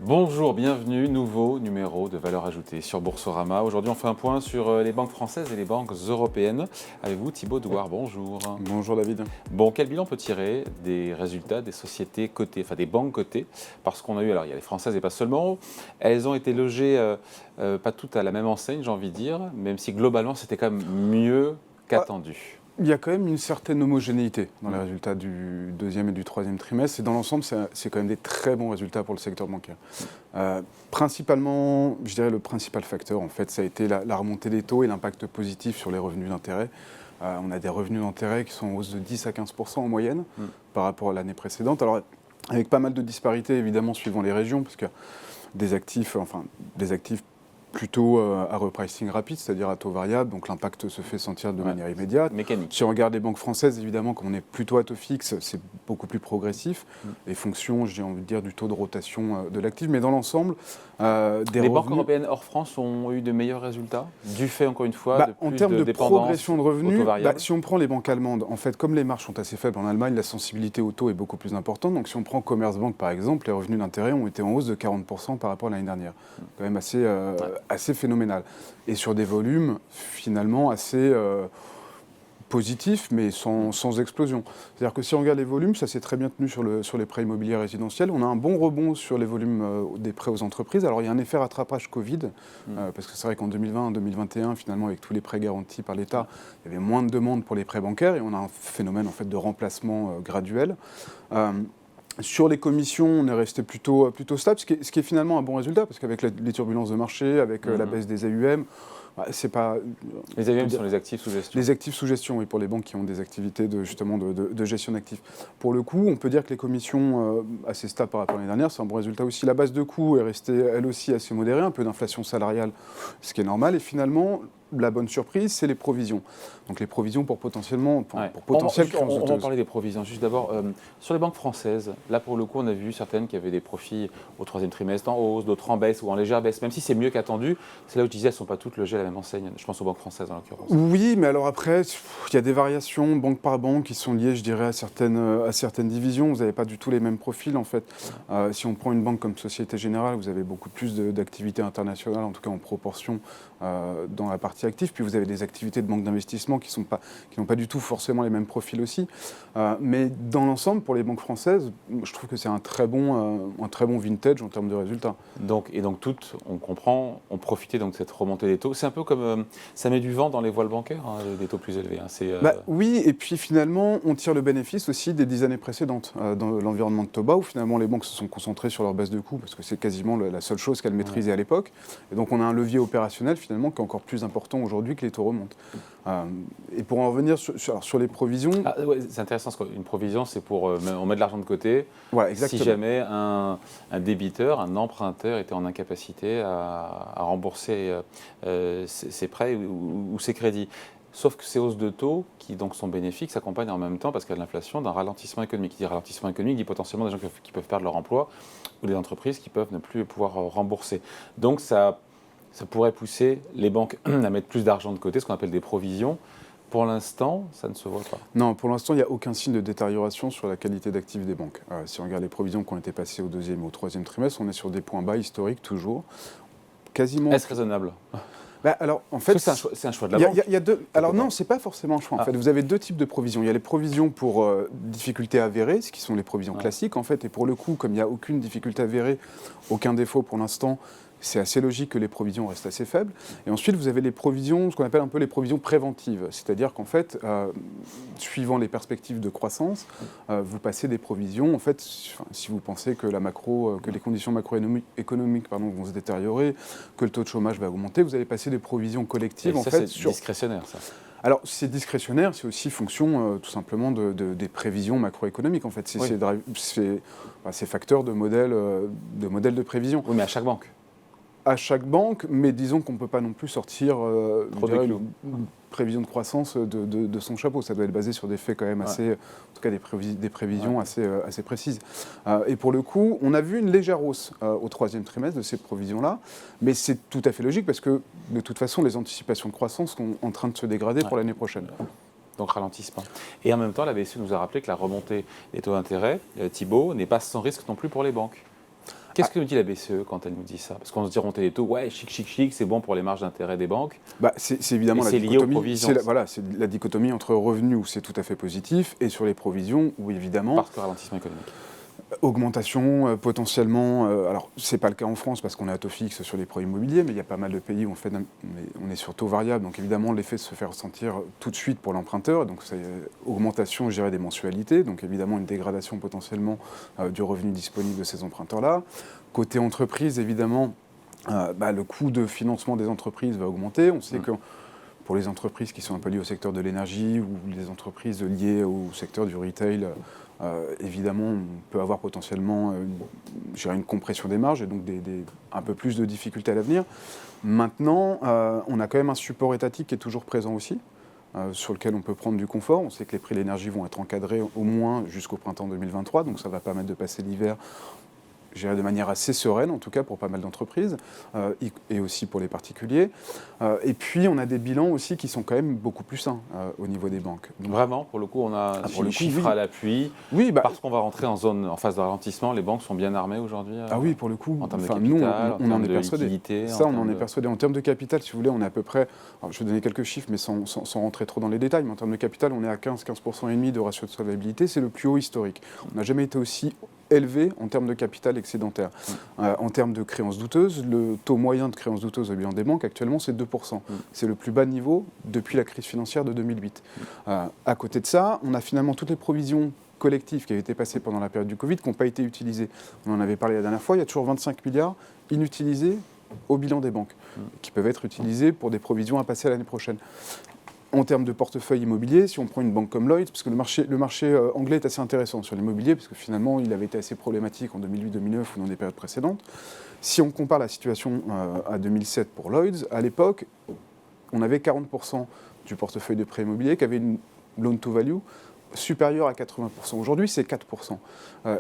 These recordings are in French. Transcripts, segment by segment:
Bonjour, bienvenue, nouveau numéro de Valeurs Ajoutées sur Boursorama. Aujourd'hui, on fait un point sur les banques françaises et les banques européennes. Avec vous, Thibaut Douard, bonjour. Bonjour David. Bon, quel bilan on peut tirer des résultats des sociétés cotées, enfin des banques cotées? Parce qu'on a eu, alors il y a les françaises et pas seulement, elles ont été logées pas toutes à la même enseigne, j'ai envie de dire, même si globalement c'était quand même mieux qu'attendu. Il y a quand même une certaine homogénéité dans les résultats du deuxième et du troisième trimestre. Et dans l'ensemble, c'est quand même des très bons résultats pour le secteur bancaire. Principalement, je dirais le principal facteur, en fait, ça a été la remontée des taux et l'impact positif sur les revenus d'intérêt. On a des revenus d'intérêt qui sont en hausse de 10 à 15% en moyenne par rapport à l'année précédente. Alors, avec pas mal de disparités, évidemment, suivant les régions, parce que des actifs plutôt à repricing rapide, c'est-à-dire à taux variable, donc l'impact se fait sentir de manière immédiate. Mécanique. Si on regarde les banques françaises, évidemment, comme on est plutôt à taux fixe, c'est beaucoup plus progressif, les fonctions, j'ai envie de dire, du taux de rotation de l'actif, mais dans l'ensemble, les banques européennes hors France ont eu de meilleurs résultats, du fait, encore une fois, de plus en termes de dépendance progression de revenus, au taux variable. si on prend les banques allemandes, en fait, comme les marges sont assez faibles en Allemagne, la sensibilité au taux est beaucoup plus importante. Donc si on prend Commerzbank, par exemple, les revenus d'intérêt ont été en hausse de 40% par rapport à l'année dernière. Quand même assez phénoménal. Et sur des volumes, finalement, assez positifs, mais sans explosion. C'est-à-dire que si on regarde les volumes, ça s'est très bien tenu sur les prêts immobiliers résidentiels. On a un bon rebond sur les volumes des prêts aux entreprises. Alors, il y a un effet rattrapage Covid, parce que c'est vrai qu'en 2020, 2021, finalement, avec tous les prêts garantis par l'État, il y avait moins de demandes pour les prêts bancaires, et on a un phénomène, en fait, de remplacement graduel. Sur les commissions, on est resté plutôt stable, ce qui est finalement un bon résultat, parce qu'avec les turbulences de marché, avec la baisse des AUM, c'est pas... Les AUM sont les actifs sous gestion. Les actifs sous gestion, oui, pour les banques qui ont des activités de gestion d'actifs. Pour le coup, on peut dire que les commissions assez stables par rapport à l'année dernière, c'est un bon résultat aussi. La base de coûts est restée, elle aussi, assez modérée, un peu d'inflation salariale, ce qui est normal. Et finalement, la bonne surprise, c'est les provisions. Donc les provisions pour potentiellement... On va parler des provisions. Juste d'abord, sur les banques françaises, là pour le coup, on a vu certaines qui avaient des profits au troisième trimestre en hausse, d'autres en baisse ou en légère baisse. Même si c'est mieux qu'attendu, c'est là où je disais, elles ne sont pas toutes logées à la même enseigne. Je pense aux banques françaises en l'occurrence. Oui, mais alors après, il y a des variations banque par banque qui sont liées, je dirais, à certaines divisions. Vous n'avez pas du tout les mêmes profils en fait. Si on prend une banque comme Société Générale, vous avez beaucoup plus d'activités internationales, en tout cas en proportion dans la partie active. Puis vous avez des activités de banque d'investissement qui n'ont pas du tout forcément les mêmes profils aussi. Mais dans l'ensemble, pour les banques françaises, je trouve que c'est un très bon vintage en termes de résultats. Donc toutes, on comprend, ont profité donc de cette remontée des taux. C'est un peu comme ça met du vent dans les voiles bancaires, des taux plus élevés. Oui, et puis finalement, on tire le bénéfice aussi des 10 années précédentes dans l'environnement de taux bas, où finalement les banques se sont concentrées sur leur baisse de coûts, parce que c'est quasiment la seule chose qu'elles maîtrisaient à l'époque. Et donc on a un levier opérationnel finalement qui est encore plus important aujourd'hui que les taux remontent. Et pour en revenir sur les provisions... c'est intéressant, une provision, c'est pour on met de l'argent de côté. Voilà, exactement. Si jamais un débiteur, un emprunteur était en incapacité à rembourser ses prêts ou ses crédits. Sauf que ces hausses de taux, qui donc sont bénéfiques, s'accompagnent en même temps, parce qu'il y a de l'inflation, d'un ralentissement économique. Qui dit ralentissement économique dit potentiellement des gens qui peuvent perdre leur emploi ou des entreprises qui peuvent ne plus pouvoir rembourser. Donc ça pourrait pousser les banques à mettre plus d'argent de côté, ce qu'on appelle des provisions. Pour l'instant, ça ne se voit pas. Non, pour l'instant, il n'y a aucun signe de détérioration sur la qualité d'actifs des banques. Si on regarde les provisions qui ont été passées au deuxième et au troisième trimestre, on est sur des points bas historiques toujours. Quasiment. Est-ce raisonnable ? Alors, en fait, c'est un choix de la banque. Alors non, c'est pas forcément un choix. En fait, vous avez deux types de provisions. Il y a les provisions pour difficultés avérées, ce qui sont les provisions classiques, en fait. Et pour le coup, comme il n'y a aucune difficulté avérée, aucun défaut pour l'instant, c'est assez logique que les provisions restent assez faibles. Et ensuite, vous avez les provisions, ce qu'on appelle un peu les provisions préventives. C'est-à-dire qu'en fait, suivant les perspectives de croissance, vous passez des provisions. En fait, si vous pensez que que les conditions macroéconomiques vont se détériorer, que le taux de chômage va augmenter, vous allez passer des provisions collectives. Et ça, c'est discrétionnaire, ça. Alors, c'est discrétionnaire, c'est aussi fonction tout simplement des prévisions macroéconomiques. En fait, c'est facteur de modèle de prévision. Oui, mais à chaque banque. à chaque banque, mais disons qu'on ne peut pas non plus sortir Trop de clous. une prévision de croissance de son chapeau. Ça doit être basé sur des faits quand même assez, en tout cas des prévisions assez précises. Et pour le coup, on a vu une légère hausse au troisième trimestre de ces provisions-là, mais c'est tout à fait logique parce que de toute façon, les anticipations de croissance sont en train de se dégrader pour l'année prochaine. Donc ralentissement. Et en même temps, la BCE nous a rappelé que la remontée des taux d'intérêt, Thibault, n'est pas sans risque non plus pour les banques. Qu'est-ce que nous dit la BCE quand elle nous dit ça? Parce qu'on se dit remonter les taux, ouais, chic, c'est bon pour les marges d'intérêt des banques. C'est évidemment la lié aux dichotomie. provisions. C'est la dichotomie entre revenus où c'est tout à fait positif et sur les provisions où évidemment. Parce que ralentissement économique. Augmentation potentiellement, alors c'est pas le cas en France parce qu'on est à taux fixe sur les prêts immobiliers, mais il y a pas mal de pays où on est sur taux variable, donc évidemment l'effet se fait ressentir tout de suite pour l'emprunteur, donc c'est augmentation, je dirais, des mensualités, donc évidemment une dégradation potentiellement du revenu disponible de ces emprunteurs-là. Côté entreprise, évidemment, le coût de financement des entreprises va augmenter, on sait que pour les entreprises qui sont un peu liées au secteur de l'énergie ou les entreprises liées au secteur du retail, évidemment, on peut avoir potentiellement une compression des marges et donc un peu plus de difficultés à l'avenir. Maintenant, on a quand même un support étatique qui est toujours présent aussi, sur lequel on peut prendre du confort. On sait que les prix de l'énergie vont être encadrés au moins jusqu'au printemps 2023, donc ça va permettre de passer l'hiver de manière assez sereine, en tout cas pour pas mal d'entreprises, et aussi pour les particuliers. Et puis, on a des bilans aussi qui sont quand même beaucoup plus sains au niveau des banques. Donc, vraiment, pour le coup, on a des chiffres à l'appui. Oui, parce qu'on va rentrer en phase de ralentissement, les banques sont bien armées aujourd'hui. Oui, pour le coup. En termes de capital, on en est persuadé. Liquidité, ça, on en est persuadé. En termes de capital, si vous voulez, on est à peu près, alors, je vais donner quelques chiffres, mais sans rentrer trop dans les détails, mais en termes de capital, on est à 15% et demi de ratio de solvabilité. C'est le plus haut historique. On n'a jamais été aussi élevé en termes de capital excédentaire. En termes de créances douteuses, le taux moyen de créances douteuses au bilan des banques, actuellement, c'est 2%. C'est le plus bas niveau depuis la crise financière de 2008. À côté de ça, on a finalement toutes les provisions collectives qui avaient été passées pendant la période du Covid qui n'ont pas été utilisées. On en avait parlé la dernière fois, il y a toujours 25 milliards inutilisés au bilan des banques, qui peuvent être utilisés pour des provisions à passer à l'année prochaine. En termes de portefeuille immobilier, si on prend une banque comme Lloyds, parce que le marché anglais est assez intéressant sur l'immobilier, parce que finalement, il avait été assez problématique en 2008-2009 ou dans des périodes précédentes. Si on compare la situation à 2007 pour Lloyds, à l'époque, on avait 40% du portefeuille de prêts immobiliers qui avait une loan-to-value supérieure à 80%. Aujourd'hui, c'est 4%.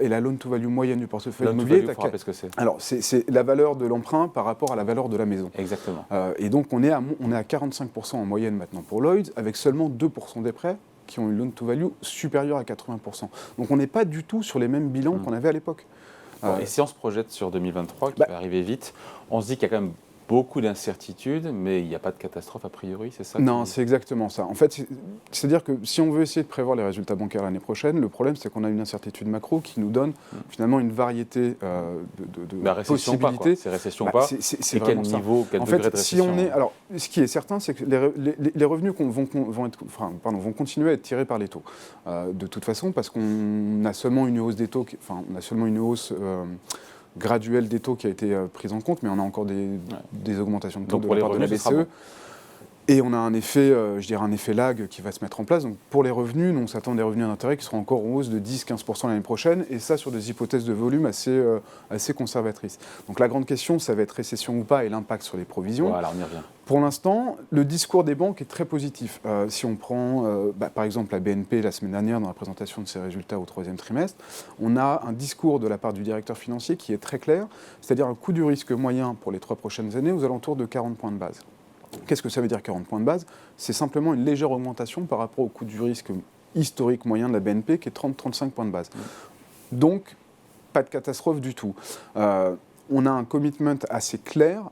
Et la loan-to-value moyenne du portefeuille immobilier est à... ce que c'est. Alors, c'est la valeur de l'emprunt par rapport à la valeur de la maison. Exactement. Et donc, on est à 45% en moyenne maintenant pour Lloyds, avec seulement 2% des prêts qui ont une loan-to-value supérieure à 80%. Donc, on n'est pas du tout sur les mêmes bilans qu'on avait à l'époque. Et si on se projette sur 2023, qui va arriver vite, on se dit qu'il y a quand même beaucoup d'incertitudes, mais il n'y a pas de catastrophe a priori, c'est ça? Non, c'est exactement ça. En fait, c'est-à-dire que si on veut essayer de prévoir les résultats bancaires l'année prochaine, le problème, c'est qu'on a une incertitude macro qui nous donne finalement une variété de possibilités. C'est récession ou pas? C'est quel niveau, quel degré de récession? Alors, ce qui est certain, c'est que les revenus vont continuer à être tirés par les taux. De toute façon, parce qu'on a seulement une hausse des taux, graduelle des taux qui a été prise en compte, mais on a encore des augmentations de taux de la part de la BCE. Et on a un effet, un effet lag qui va se mettre en place. Donc pour les revenus, nous, on s'attend à des revenus d'intérêt qui seront encore en hausse de 10-15% l'année prochaine, et ça sur des hypothèses de volume assez conservatrices. Donc la grande question, ça va être récession ou pas et l'impact sur les provisions. Voilà, on y revient. Pour l'instant, le discours des banques est très positif. Si on prend par exemple la BNP la semaine dernière dans la présentation de ses résultats au troisième trimestre, on a un discours de la part du directeur financier qui est très clair, c'est-à-dire un coût du risque moyen pour les 3 prochaines années aux alentours de 40 points de base. Qu'est-ce que ça veut dire 40 points de base? C'est simplement une légère augmentation par rapport au coût du risque historique moyen de la BNP qui est 30-35 points de base. Donc, pas de catastrophe du tout. On a un commitment assez clair,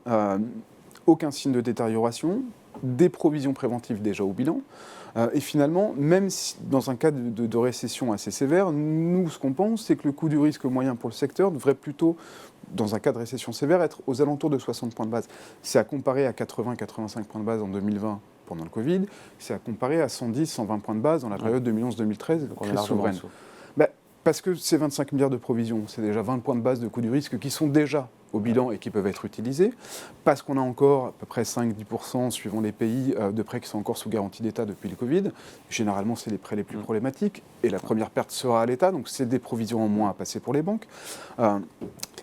aucun signe de détérioration, des provisions préventives déjà au bilan. Et finalement, même si, dans un cas de récession assez sévère, nous, ce qu'on pense, c'est que le coût du risque moyen pour le secteur devrait plutôt, dans un cas de récession sévère, être aux alentours de 60 points de base. C'est à comparer à 80-85 points de base en 2020 pendant le Covid, c'est à comparer à 110-120 points de base dans la période 2011-2013, crise souveraine. Parce que ces 25 milliards de provisions, c'est déjà 20 points de base de coût du risque qui sont déjà au bilan et qui peuvent être utilisés, parce qu'on a encore à peu près 5-10%, suivant les pays, de prêts qui sont encore sous garantie d'État depuis le Covid. Généralement, c'est les prêts les plus problématiques, et la première perte sera à l'État, donc c'est des provisions en moins à passer pour les banques.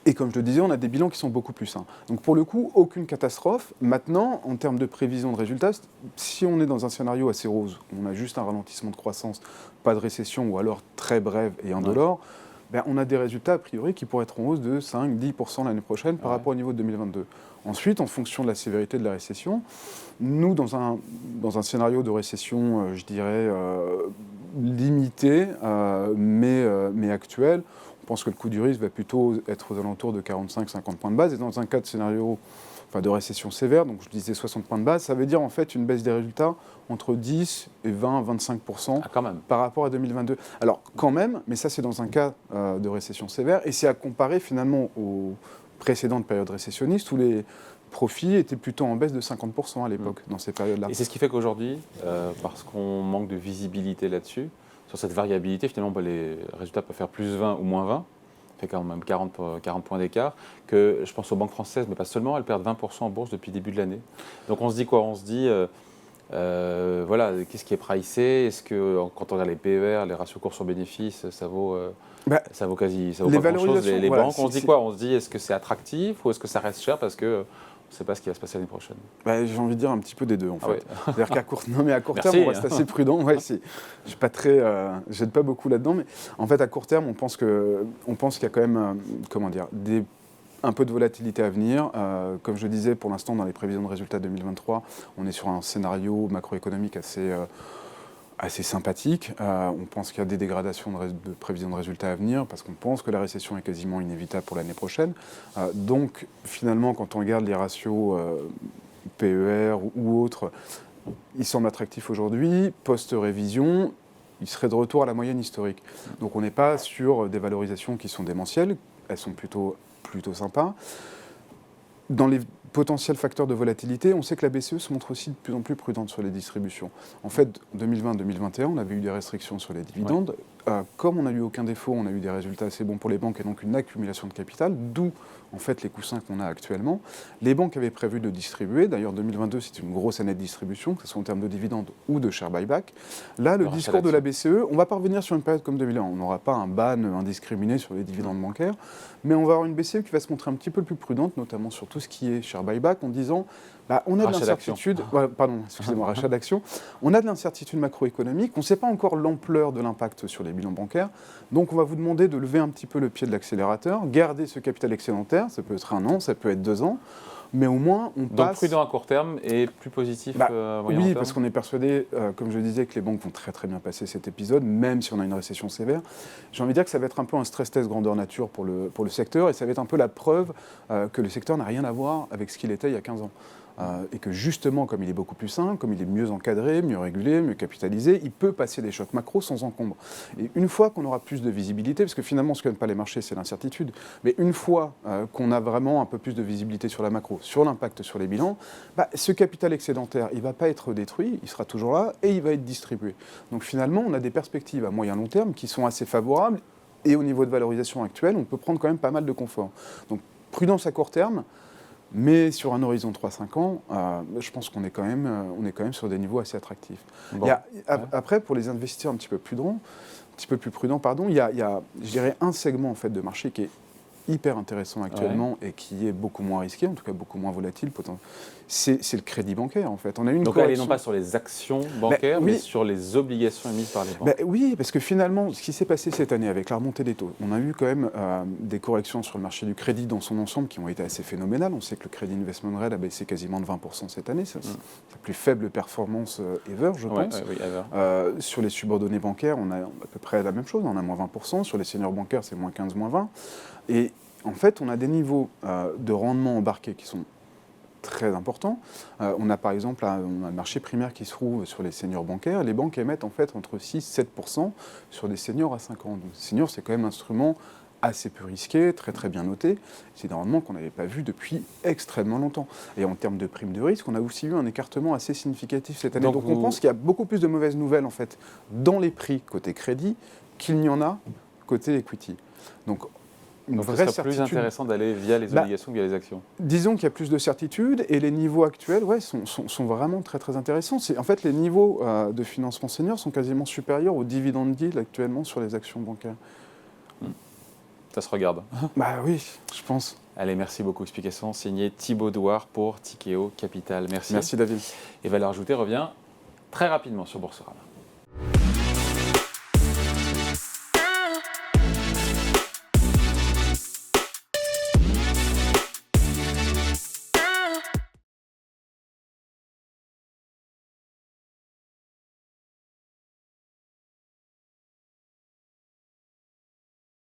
Et comme je le disais, on a des bilans qui sont beaucoup plus sains. Donc pour le coup, aucune catastrophe. Maintenant, en termes de prévision de résultats, si on est dans un scénario assez rose, on a juste un ralentissement de croissance, pas de récession ou alors très brève et indolore, on a des résultats a priori qui pourraient être en hausse de 5-10% l'année prochaine par rapport au niveau de 2022. Ensuite, en fonction de la sévérité de la récession, nous, dans un scénario de récession, je dirais, limité, mais actuel, on pense que le coût du risque va plutôt être aux alentours de 45-50 points de base. Et dans un cas de scénario de récession sévère, donc je disais 60 points de base, ça veut dire en fait une baisse des résultats entre 10 et 20-25% par rapport à 2022. Alors quand même, mais ça c'est dans un cas de récession sévère, et c'est à comparer finalement aux précédentes périodes récessionnistes où les profits étaient plutôt en baisse de 50% à l'époque, dans ces périodes-là. Et c'est ce qui fait qu'aujourd'hui, parce qu'on manque de visibilité là-dessus, sur cette variabilité, finalement, les résultats peuvent faire plus 20 ou moins 20, ça fait quand même 40 points d'écart, que je pense aux banques françaises, mais pas seulement, elles perdent 20% en bourse depuis le début de l'année. Donc on se dit quoi? On se dit, voilà, qu'est-ce qui est pricé? Est-ce que quand on regarde les PER, les ratios cours sur bénéfice, ça vaut quasi, ça vaut pas grand-chose, les banques? On se dit quoi? On se dit, est-ce que c'est attractif ou est-ce que ça reste cher parce que on ne sait pas ce qui va se passer l'année prochaine? J'ai envie de dire un petit peu des deux en fait. Ouais. C'est-à-dire qu'à court terme, on reste assez prudent. Ouais, je n'aide pas beaucoup là-dedans, mais en fait à court terme, on pense qu'il y a quand même, un peu de volatilité à venir. Comme je disais, pour l'instant, dans les prévisions de résultats 2023, on est sur un scénario macroéconomique assez sympathique. On pense qu'il y a des dégradations de prévisions de résultats à venir parce qu'on pense que la récession est quasiment inévitable pour l'année prochaine. Donc finalement, quand on regarde les ratios PER ou autres, ils semblent attractifs aujourd'hui. Post-révision, ils seraient de retour à la moyenne historique. Donc on n'est pas sur des valorisations qui sont démentielles, elles sont plutôt sympas. Dans les potentiels facteurs de volatilité, on sait que la BCE se montre aussi de plus en plus prudente sur les distributions. En fait, en 2020-2021, on avait eu des restrictions sur les dividendes. Comme on n'a eu aucun défaut, on a eu des résultats assez bons pour les banques et donc une accumulation de capital, d'où en fait les coussins qu'on a actuellement. Les banques avaient prévu de distribuer, d'ailleurs 2022 c'est une grosse année de distribution, que ce soit en termes de dividendes ou de share buyback. Là, le discours de la BCE, on ne va pas revenir sur une période comme 2001, on n'aura pas un ban indiscriminé sur les dividendes bancaires, mais on va avoir une BCE qui va se montrer un petit peu plus prudente, notamment sur tout ce qui est share buyback, en disant on a de l'incertitude, rachat d'actions, on a de l'incertitude macroéconomique, on ne sait pas encore l'ampleur de l'impact sur les bilans bancaires, donc on va vous demander de lever un petit peu le pied de l'accélérateur, garder ce capital excédentaire, ça peut être 1 an, ça peut être 2 ans, mais au moins on passe... Donc prudent à court terme et plus positif moyen terme. Oui, parce qu'on est persuadé, comme je disais, que les banques vont très très bien passer cet épisode, même si on a une récession sévère. J'ai envie de dire que ça va être un peu un stress test grandeur nature pour le secteur, et ça va être un peu la preuve que le secteur n'a rien à voir avec ce qu'il était il y a 15 ans. Et que justement, comme il est beaucoup plus sain, comme il est mieux encadré, mieux régulé, mieux capitalisé, il peut passer des chocs macro sans encombre. Et une fois qu'on aura plus de visibilité, parce que finalement ce que n'aiment pas les marchés c'est l'incertitude, mais une fois qu'on a vraiment un peu plus de visibilité sur la macro, sur l'impact sur les bilans, ce capital excédentaire, il ne va pas être détruit, il sera toujours là et il va être distribué. Donc finalement, on a des perspectives à moyen long terme qui sont assez favorables et au niveau de valorisation actuelle, on peut prendre quand même pas mal de confort. Donc prudence à court terme, mais sur un horizon de 3-5 ans, je pense qu'on est quand même sur des niveaux assez attractifs. Bon. Après, pour les investisseurs un petit peu plus prudents, il y a, je dirais, un segment en fait, de marché qui est hyper intéressant actuellement et qui est beaucoup moins risqué, en tout cas beaucoup moins volatile, c'est le crédit bancaire en fait. On a une Donc elle est non pas sur les actions bancaires, mais sur les obligations émises par les banques. Oui, parce que finalement, ce qui s'est passé cette année avec la remontée des taux, on a eu quand même des corrections sur le marché du crédit dans son ensemble qui ont été assez phénoménales. On sait que le crédit investment grade a baissé quasiment de 20% cette année, c'est la plus faible performance ever, je pense. Oui, ever. Sur les subordonnés bancaires, on a à peu près la même chose, on a moins 20%. Sur les seniors bancaires, c'est moins 15, moins 20. Et en fait, on a des niveaux de rendement embarqués qui sont très importants. On a par exemple un marché primaire qui se trouve sur les seniors bancaires. Les banques émettent en fait entre 6-7% sur des seniors à 5 ans. Donc, seniors, c'est quand même un instrument assez peu risqué, très très bien noté. C'est des rendements qu'on n'avait pas vu depuis extrêmement longtemps. Et en termes de prime de risque, on a aussi eu un écartement assez significatif cette année. Donc on pense qu'il y a beaucoup plus de mauvaises nouvelles en fait dans les prix côté crédit qu'il n'y en a côté equity. Donc ce serait plus intéressant d'aller via les obligations que via les actions. Disons qu'il y a plus de certitude et les niveaux actuels sont vraiment très très intéressants. En fait, les niveaux de financement senior sont quasiment supérieurs aux dividend yield actuellement sur les actions bancaires. Ça se regarde. Bah oui, je pense. Allez, merci beaucoup. Explication signée Thibaut Douard pour Tikeo Capital. Merci. Merci David. Et Valeur Ajoutée revient très rapidement sur Boursorama.